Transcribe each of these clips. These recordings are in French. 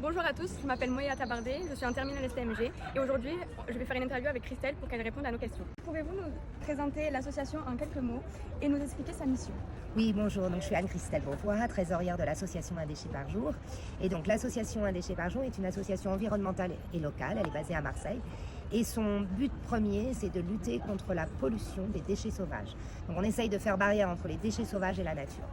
Bonjour à tous, je m'appelle Moya Tabardé, je suis en terminale STMG et aujourd'hui je vais faire une interview avec Christelle pour qu'elle réponde à nos questions. Pouvez-vous nous présenter l'association en quelques mots et nous expliquer sa mission? Oui, bonjour, donc je suis Anne-Christelle Beauvois, trésorière de l'association Un déchet par jour. Et donc l'association Un déchet par jour est une association environnementale et locale, elle est basée à Marseille. Et son but premier, c'est de lutter contre la pollution des déchets sauvages. Donc on essaye de faire barrière entre les déchets sauvages et la nature.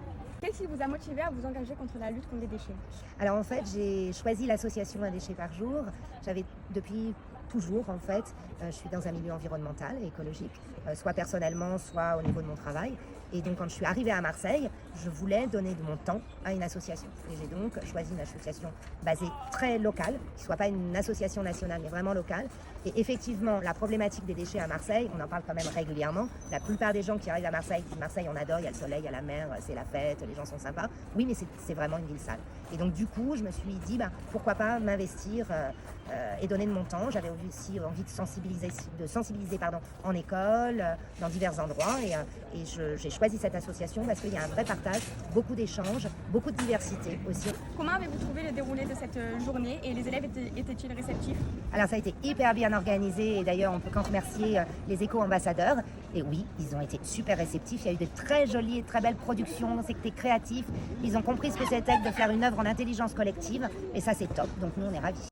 Qu'est-ce qui vous a motivé à vous engager contre la lutte contre les déchets? Alors en fait, j'ai choisi l'association Un déchet par jour. J'avais depuis toujours en fait, je suis dans un milieu environnemental et écologique, soit personnellement, soit au niveau de mon travail. Et donc quand je suis arrivée à Marseille, je voulais donner de mon temps à une association. Et j'ai donc choisi une association basée très locale, qui ne soit pas une association nationale, mais vraiment locale. Et effectivement, la problématique des déchets à Marseille, on en parle quand même régulièrement. La plupart des gens qui arrivent à Marseille disent Marseille, on adore, il y a le soleil, il y a la mer, c'est la fête, les gens sont sympas. Oui, mais c'est vraiment une ville sale. Et donc du coup, je me suis dit, pourquoi pas m'investir et donner de mon temps. J'avais aussi envie de sensibiliser en école, dans divers endroits. Et j'ai choisi cette association parce qu'il y a un vrai partage, beaucoup d'échanges, beaucoup de diversité aussi. Comment avez-vous trouvé le déroulé de cette journée et les élèves étaient-ils réceptifs? Alors ça a été hyper bien organisé et d'ailleurs on peut qu'en remercier les éco-ambassadeurs. Et oui, ils ont été super réceptifs, il y a eu de très jolies et très belles productions, c'était créatif. Ils ont compris ce que c'était que de faire une œuvre en intelligence collective et ça c'est top, donc nous on est ravis.